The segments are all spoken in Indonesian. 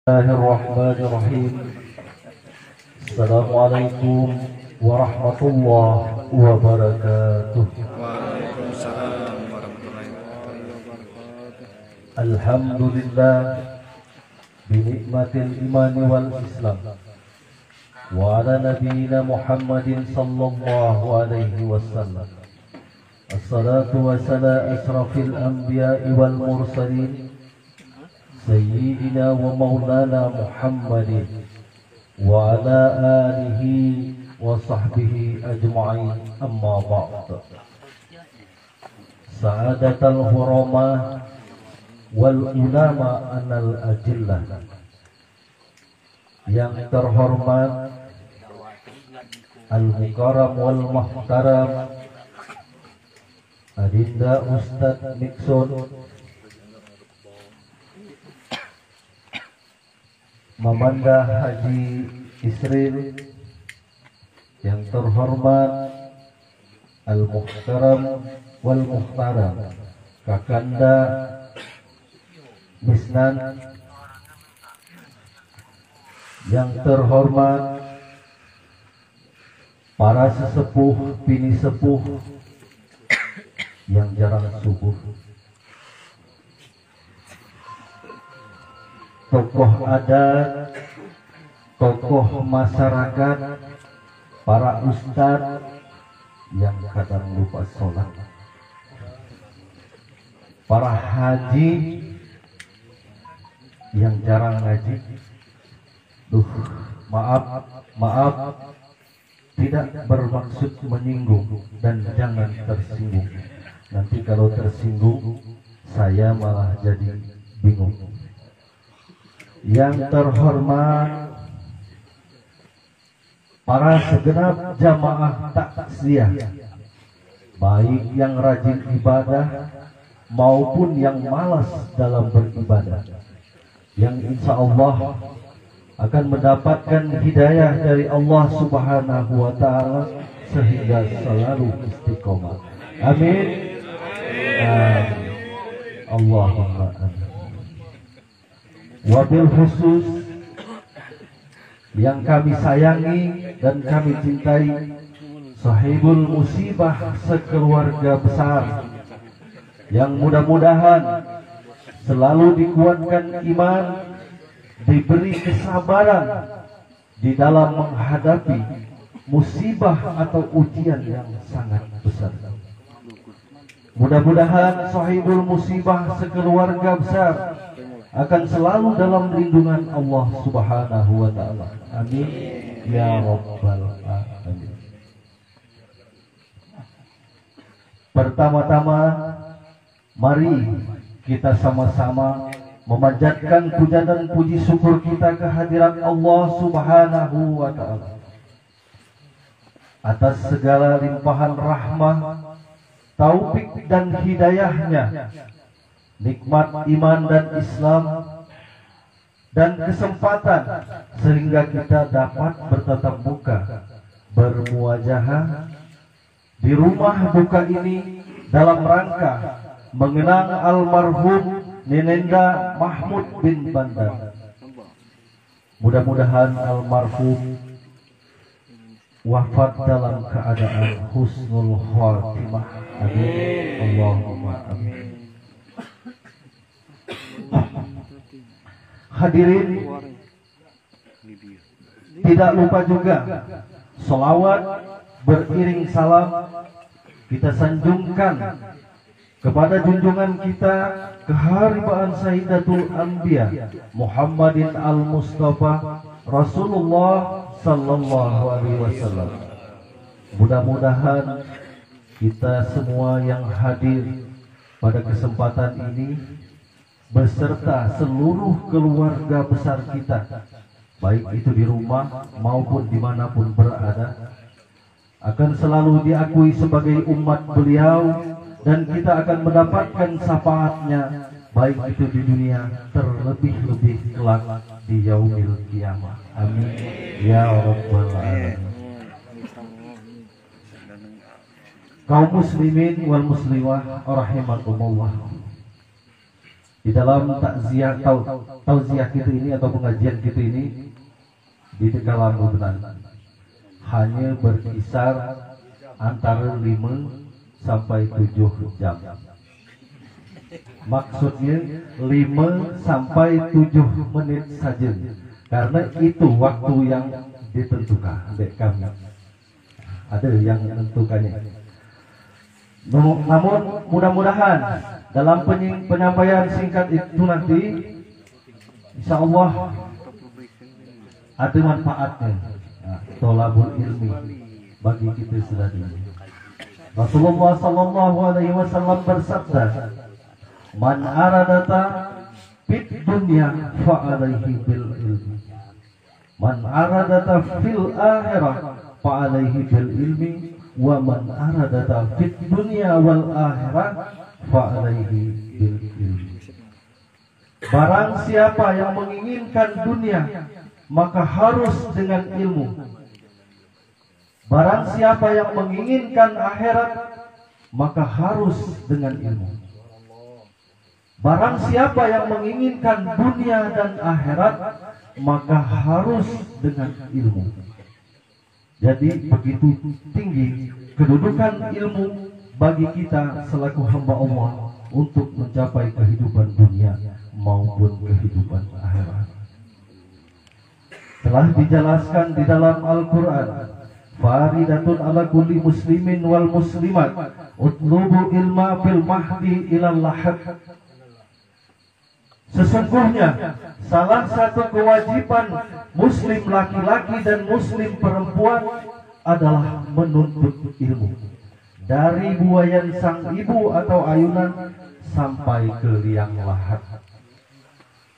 الله الرحمن الرحيم. السلام عليكم ورحمة الله وبركاته. Waalaikumsalam warahmatullahi wabarakatuh. الحمد لله بنعمة الإيمان والإسلام وعلى نبينا محمد صلى الله عليه وسلم. الصلاة والسلام أشرف الأنبياء والمرسلين سيدنا ومولانا محمد وعلى آله وصحبه أجمعين. أما بعد، سعادة الغرماء والulama anal ajillah, yang terhormat al-mukarram wal muhtaram Adinda Ustadz Nixon, Mamanda Haji Isril, yang terhormat al-muhtaram wal muhtaram Kakanda Misnan, yang terhormat para sesepuh bini sepuh yang jarang subuh, tokoh adat, tokoh masyarakat, para ustadz yang kadang lupa sholat, para haji yang jarang ngaji. Maaf, tidak bermaksud menyinggung dan jangan tersinggung. Nanti kalau tersinggung saya malah jadi bingung. Yang terhormat para segenap jamaah takziah, baik yang rajin ibadah maupun yang malas dalam beribadah, yang insya Allah akan mendapatkan hidayah dari Allah Subhanahu wa Ta'ala sehingga selalu istiqomah. Amin. Allahumma amin. Wabil khusus yang kami sayangi dan kami cintai, sahibul musibah sekeluarga besar, yang mudah-mudahan selalu dikuatkan iman, diberi kesabaran di dalam menghadapi musibah atau ujian yang sangat besar. Mudah-mudahan sahibul musibah sekeluarga besar akan selalu dalam lindungan Allah Subhanahu wa Ta'ala. Amin ya rabbal alamin. Pertama-tama, mari kita sama-sama memanjatkan puja dan puji syukur kita kehadirat Allah Subhanahu wa Ta'ala atas segala limpahan rahmah, taufik dan hidayahnya, nikmat iman dan Islam, dan kesempatan sehingga kita dapat bertatap muka, bermuajahah di rumah buka ini dalam rangka mengenang almarhum Ninenda Mahmud bin Bandar. Mudah-mudahan almarhum wafat dalam keadaan husnul khatimah. Amin. Allahumma amin. Hadirin, tidak lupa juga selawat beriring salam kita sanjungkan kepada junjungan kita keharibaan Sayyidatul Anbiya Muhammadin al-Mustafa Rasulullah sallallahu alaihi wasallam. Mudah-mudahan kita semua yang hadir pada kesempatan ini beserta seluruh keluarga besar kita, baik itu di rumah maupun dimanapun berada, akan selalu diakui sebagai umat beliau, dan kita akan mendapatkan syafaatnya baik itu di dunia, terlebih-lebih kelak di yaumil kiamah. Amin ya rabbal alamin. Kaum muslimin wal muslimah rahimakumullah. Di dalam takziah tauziah kita ini atau pengajian kita ini di dalam benar hanya berkisar antara 5 sampai 7 jam. Maksudnya 5 sampai 7 menit saja, karena itu waktu yang ditentukan oleh kami. Ada yang menentukannya. Namun mudah-mudahan dalam penyampaian singkat itu nanti insya Allah ada manfaatnya, tolabul ilmi bagi kita sedaya. Rasulullah sallallahu alaihi wasallam bersabda, "Man aradata fid dunya fa alaihi bil ilmi. Man aradata fil akhirah fa alaihi bil ilmi wa man aradata fid dunya wal akhirah fa alaihi bil ilmi." Barang siapa yang menginginkan dunia, maka harus dengan ilmu. Barang siapa yang menginginkan akhirat, maka harus dengan ilmu. Barang siapa yang menginginkan dunia dan akhirat, maka harus dengan ilmu. Jadi begitu tinggi kedudukan ilmu bagi kita selaku hamba Allah untuk mencapai kehidupan dunia maupun kehidupan akhirat. Telah dijelaskan di dalam Al-Quran, faridatun ala kulli muslimin wal muslimat utlubu ilma fil mahdi ilal lahad. Sesungguhnya salah satu kewajiban muslim laki-laki dan muslim perempuan adalah menuntut ilmu dari buayan sang ibu atau ayunan sampai ke liang lahat.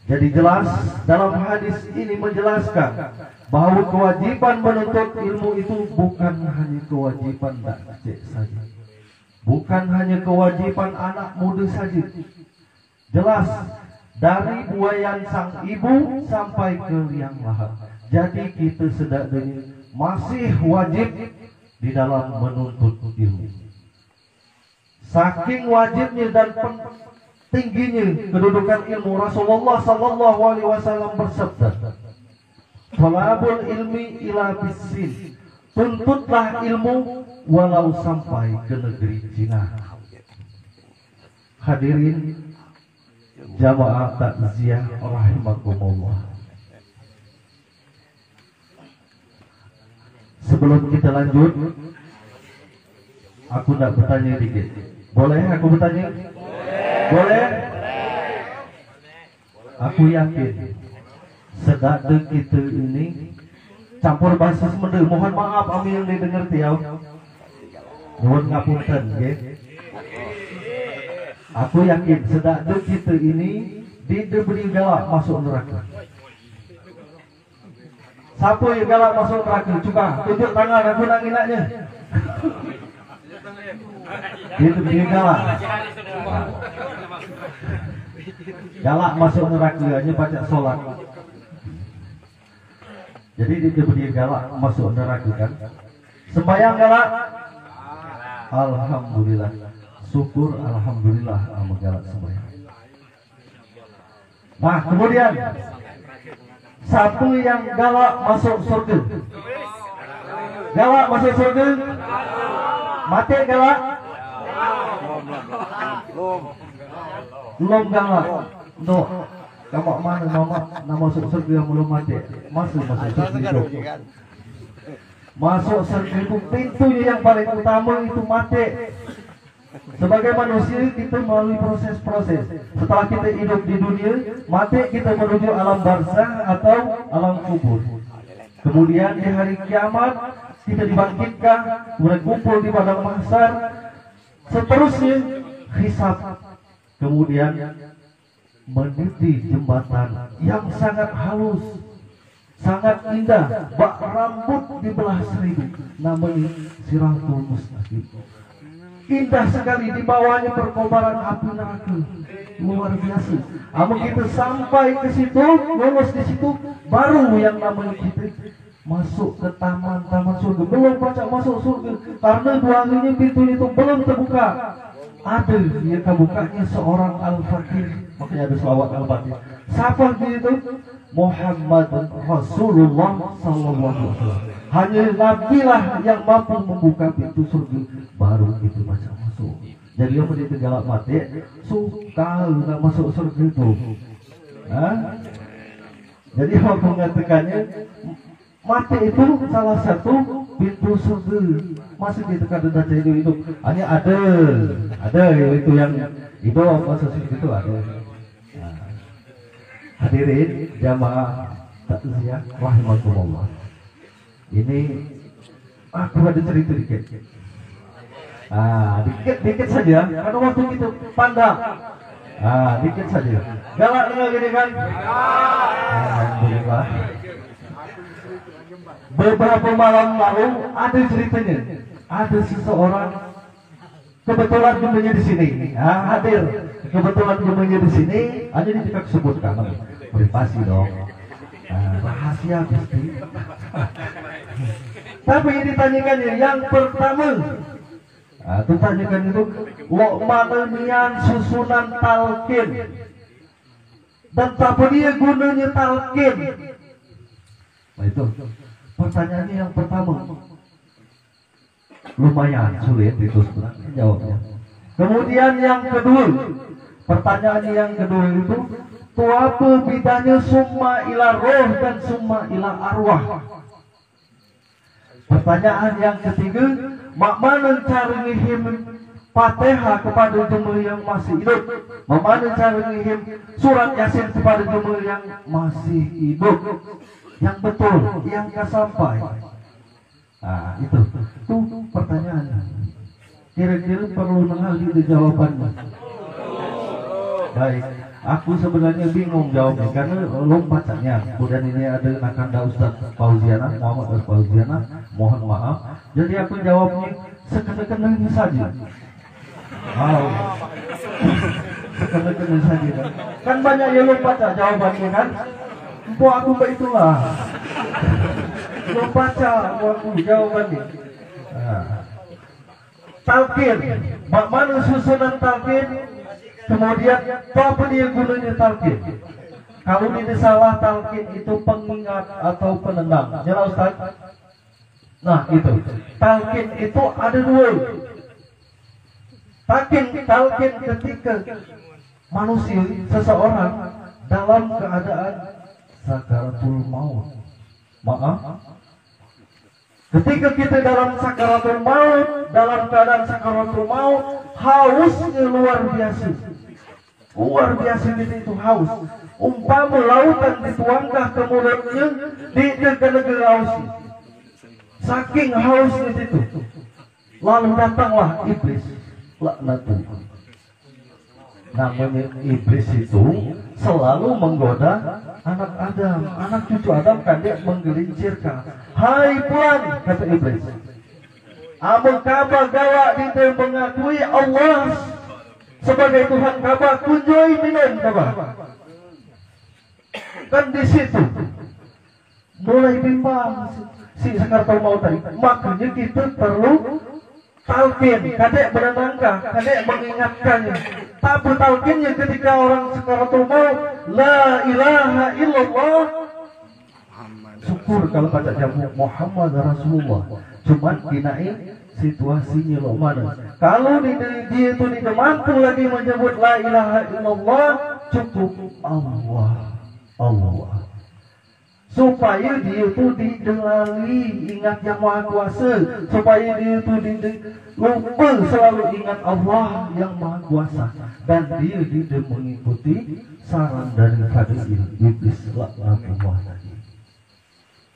Jadi jelas dalam hadis ini menjelaskan bahwa kewajiban menuntut ilmu itu bukan hanya kewajiban dakcek saja, bukan hanya kewajiban anak muda saja. Jelas dari buayan sang ibu sampai ke liang lahat. Jadi kita sedaknya masih wajib di dalam menuntut ilmu. Saking wajibnya dan tingginya kedudukan ilmu, Rasulullah sallallahu alaihi wasallam bersabda, "Talabul ilmi ila bisin." Tuntutlah ilmu walau sampai ke negeri Cina. Hadirin jamaah takziah rahimakumullah. Sebelum kita lanjut, aku nak bertanya dikit. Boleh aku bertanya? Boleh? Aku yakin sedada kita ini campur bahasa Sunda. Mohon maaf ami yang didengar tiau. Mohon ngapunten nggih. Aku yakin sedada kita ini diberi galak masuk neraka. Siapa yang galak masuk neraka? Cuba tunjuk tangan, aku nak nginaknya. Itu dia galak. Galak masuk neraka hanya baca sholat. Jadi dia berdiri galak masuk neraka kan. Sembahyang galak. Alhamdulillah. Syukur alhamdulillah sama galak sembahyang. Nah kemudian satu yang galak masuk surga. Galak masuk surga. Mati galak. Belum galak. No. Kamu mana nama masuk surga yang belum mati? Masuk surga itu. Masuk surga itu pintunya yang paling utama itu mati. Sebagai manusia kita melalui proses-proses. Setelah kita hidup di dunia, mati kita menuju alam barzah atau alam kubur. Kemudian di hari kiamat kita dibangkitkan, kemudian kumpul di padang mahsyar. Seterusnya hisab. Kemudian meniti jembatan yang sangat halus, sangat indah, bak rambut dibelah seribu, namanya Siratul Mustaqim. Indah sekali, di bawahnya perkobaran api neraka, luar biasa. Namun kita sampai ke situ, lulus di situ, baru yang namanya kita masuk ke taman surga. Belum baca masuk surga, karena dua kalinya pintu itu belum terbuka. Ada yang kebukanya seorang al-fakir, Makanya ada selawat al-fatihah. Siapa itu? Muhammad Rasulullah sallallahu alaihi wasallam. Hanya Nabi lah yang mampu membuka pintu surga, baru itu baca masuk. Jadi yang menjadi galak mati suka nggak masuk surga itu. Hah? Jadi Allah mengatakannya mati itu salah satu pintu surga. Masih ditekan dan hidup. Hanya ada itu yang itu masuk surga itu ada. Nah, hadirin jamaah takziah rahimakumullah. Ini aku ada cerita dikit. Dikit saja karena waktu itu pandang. Dikit saja. Galak dengar gini kan? Alhamdulillah. Beberapa malam lalu ada ceritanya. Ada seseorang kebetulan jumlahnya di sini. Hadir. Kebetulan jumlahnya di sini. Hanya tidak sebutkan. Privasi dong. Rahasia pasti. Tapi yang ditanyakannya yang pertama. Itu tanyakan itu Luqmananian susunan talqin. Dan apa dia gunanya talqin? Nah itu pertanyaannya yang pertama. Lumayan sulit itu sebenarnya jawabnya. Kemudian yang kedua, pertanyaannya yang kedua itu apa bedanya summa ila roh dan summa ila arwah? Pertanyaan yang ketiga, mana cara ngihim Fatihah kepada jemaah yang masih hidup? Mana cara ngihim surat Yasin kepada jemaah yang masih hidup? Yang betul, yang kesampai. Itu pertanyaannya. Kira-kira perlu mengalih jawabannya. Baik, aku sebenarnya bingung jawabnya karena belum bacanya. Kemudian ini ada Nakanda Ustaz Fauziana, Muhammad Fauziana, mohon maaf. Jadi aku jawabnya sekena-kenanya saja. Sekena-kenanya saja kan banyak yang belum baca jawabannya kan. Aku itulah. Belum baca aku jawabannya. Talqin, mana susunan talqin? Kemudian apa dia gunanya talqin? Kalau tidak salah talqin itu pengingat atau penenang. Jelas Ustaz? Nah itu. Talqin itu ada dua. Talqin ketika manusia seseorang dalam keadaan sakaratul maut. Maaf. Ketika kita dalam sakaratul maut, dalam keadaan sakaratul maut, hausnya luar biasa. Luar biasa itu haus. Umpama lautan dituangkah ke mulutnya, dia negara haus. Saking hausnya itu. Lalu datanglah iblis. Laknatullah. Namanya iblis itu selalu menggoda anak Adam, anak cucu Adam kan dia menggelincirkan. Hai pulang, kata iblis. Amun kabar gawa dia mengakui Allah sebagai Tuhan kabar, kunjui minum kabar. Kan di situ mulai bimbang si Sakarta mau tadi. Makanya kita perlu talqin, kadek menenangkan, kadek mengingatkannya. Tapi talqinnya ketika orang sakaratul maut, la ilaha illallah. Syukur kalau baca jamu Muhammad Rasulullah. Cuman kinain situasinya lo mana. Kalau dia itu tidak mampu lagi menyebut la ilaha illallah, cukup Allah. Supaya dia itu didengali ingat yang Maha Kuasa, supaya dia itu lupa selalu ingat Allah yang Maha Kuasa, dan dia tidak mengikuti saran daripada iblis laknatullah tadi.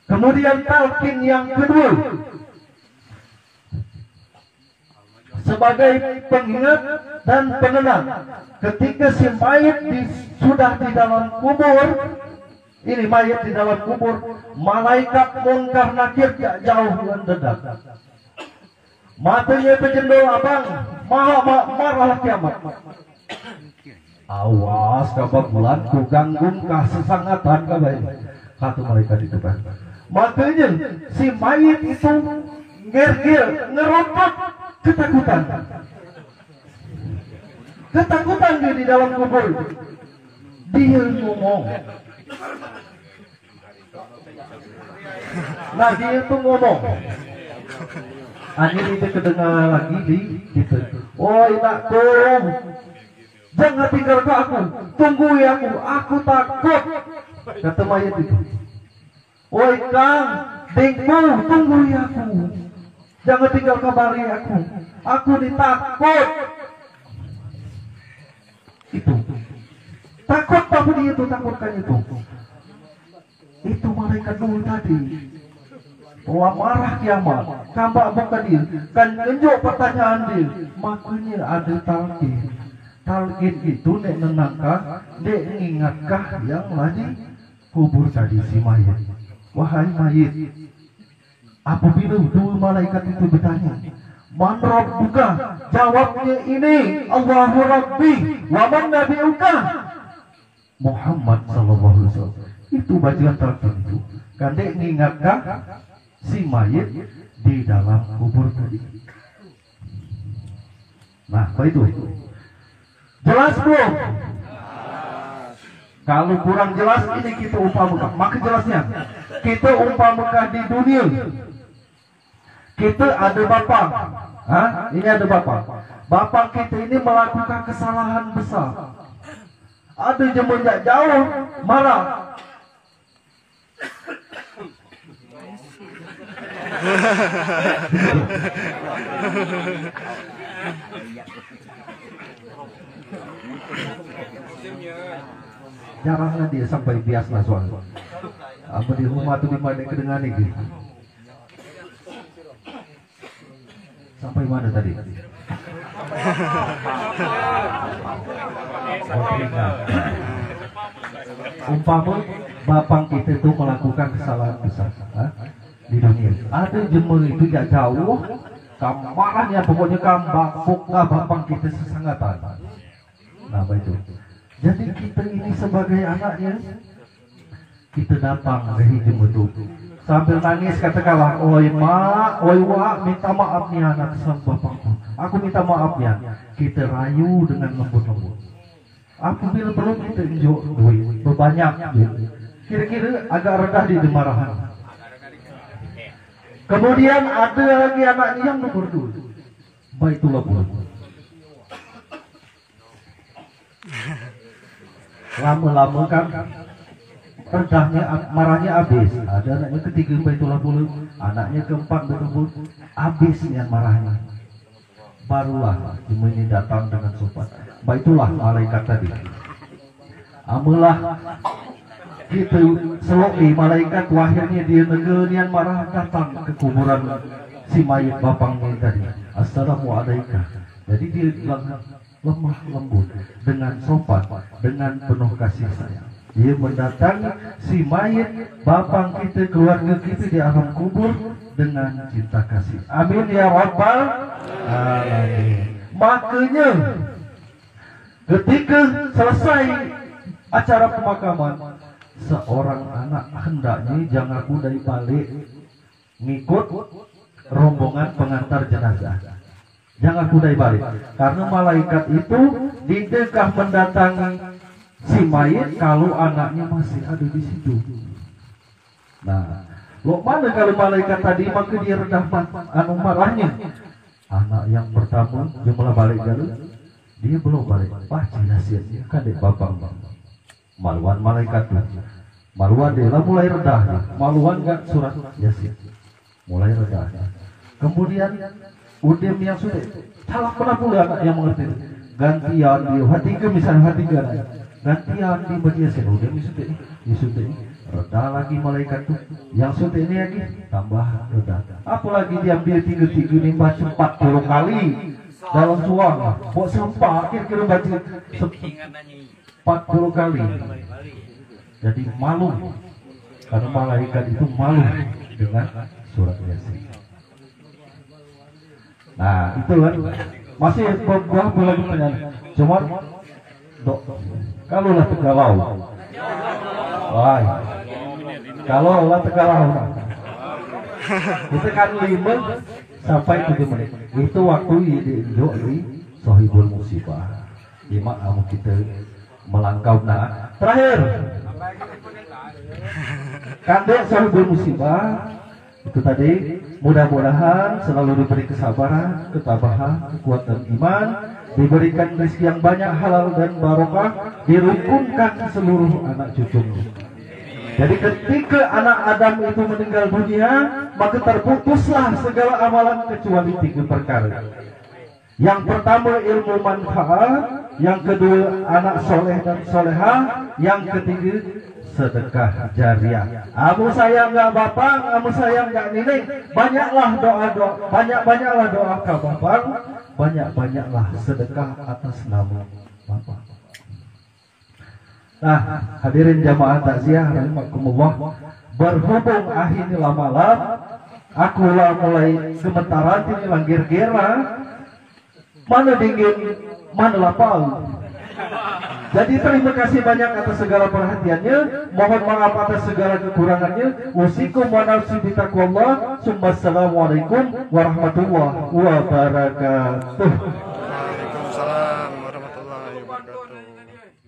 Kemudian talqin yang kedua sebagai pengingat dan penenang ketika si mayat sudah di dalam kubur. Ini mayat di dalam kubur, malaikat Munkar Nakir tak jauh mendadak. Matanya terjendol abang, marah kiamat. Awas kabar bulan, ku ganggung kah sesangatan kabar. Kata malaikat itu kan. Makanya si mayat itu nger-nger, ngerompak ketakutan. Ketakutan dia di dalam kubur. Dia ngomong. Nah dia tuh ngomong. Hanya itu kedengar lagi di gitu. Oi nakku, jangan tinggalkan aku. Tunggu ya aku takut. Kata mayat itu. Oi Kang, Dengku, tunggu ya aku. Jangan tinggal kabari aku. Aku ditakut. Itu. Takut tapi dia itu takutkan itu. Itu malaikat dulu tadi. Wah marah kiamat. Kambak bukan dia. Kan nunjuk pertanyaan dia. Makanya ada talqin. Talqin itu nek nenangkah, nek mengingatkah yang lagi kubur tadi si mayat. Wahai mayit, apabila dua malaikat itu bertanya, Man Rabbuka? Jawabnya ini, Allahu Rabbi, wa man nabiuka? Muhammad sallallahu alaihi wasallam. Itu bacaan talqin itu. Kan dek mengingatkah si mayit di dalam kubur tadi. Nah, apa itu? Jelas belum? Kalau kurang jelas ini kita umpamakan. Maka jelasnya kita umpamakan di dunia. Kita ada bapak. Ini ada bapak. Bapak kita ini melakukan kesalahan besar. Ada jemenjak jauh marah. Jarangnya dia sampai biasa soal. Apa di rumah tuh di mana kedengan ini? Sampai mana tadi? Umpama bapak kita itu melakukan kesalahan besar di dunia. Ada jemur itu tidak jauh, kamarnya pokoknya kambak bapak kita sesangatan. Nah itu. Jadi kita ini sebagai anaknya, kita datang ke jemur itu sambil nangis katakanlah, oi mak, oi wa, minta maaf nih anak sang bapakku. Aku minta maaf ya. Kita rayu dengan lembut-lembut. Apabila perlu kita injok duit berbanyak, kira-kira agak rendah di demarahan. Kemudian ada lagi anaknya yang nomor 2, Baitullah pun. Lama-lama kan rendahnya marahnya habis. Ada anaknya ketiga Baitullah pun, anaknya keempat betul habis yang marahnya. Barulah ini datang dengan sopan. Baitulah malaikat tadi. Amulah kita seloki malaikat wahirnya dia negerian marah datang ke kuburan si mayat bapaknya tadi. Assalamualaikum. Jadi dia bilang lemah lembut dengan sopan, dengan penuh kasih sayang. Dia mendatangi si mayat bapak kita, keluarga kita di alam kubur dengan cinta kasih. Amin ya rabbal alamin. Makanya ketika selesai acara pemakaman, seorang anak hendaknya jangan mudah balik ngikut rombongan pengantar jenazah. Jangan mudah balik, karena malaikat itu didekah mendatangi si mayit kalau anaknya masih ada di situ. Nah, lo mana kalau malaikat tadi maka dia rendah marahnya. Anak yang pertama jumlah balik dulu, dia belum balik. Baca nasihatnya kan dek bapak maluan malaikat tuh. Maluan dia lah mulai redahnya. Maluan kan surat Yasin mulai redahnya. Kemudian udem yang sudah salah pernah pula anak yang mengerti. Gantian dia hati ke misalnya hati ke gantian di bagian sini udem sudah reda lagi malaikat tuh. Yang sudah ini lagi tambah reda. Apalagi diambil 3 nimba 40 kali dalam suang. Buat sampah kira-kira baca 40 kali. Jadi malu karena malaikat itu malu dengan surat Yasin. Nah itu kan masih beberapa lagi pertanyaan. Cuma dok, kalau lah tegalau, wah, kalau lah tegalau, kita kan 5 sampai 7 menit. Itu waktu di Sohibul Musibah. Lima kamu kita melangkau na. Terakhir, kandek sahibul musibah itu tadi, mudah-mudahan selalu diberi kesabaran, ketabahan, kekuatan iman, diberikan rezeki yang banyak, halal dan barokah, dirukunkan seluruh anak cucunya. Jadi ketika anak Adam itu meninggal dunia, maka terputuslah segala amalan kecuali 3 perkara. Yang pertama ilmu manfaat, yang kedua anak soleh dan solehah, yang ketiga sedekah jariah. Amu sayang nggak bapak, amu sayang nggak nenek, banyaklah doa, banyak-banyaklah doa ke bapak, banyak-banyaklah sedekah atas nama bapak. Nah, hadirin jamaah takziah rahimakumullah, berhubung akhirnya malam, aku lah mulai gemetaran ini langgir gera, mana dingin, mana lapang. Jadi terima kasih banyak atas segala perhatiannya, mohon maaf atas segala kekurangannya. Wasikum wa nafsi bitaqwallah. Assalamualaikum warahmatullahi wabarakatuh. Waalaikumsalam warahmatullahi wabarakatuh.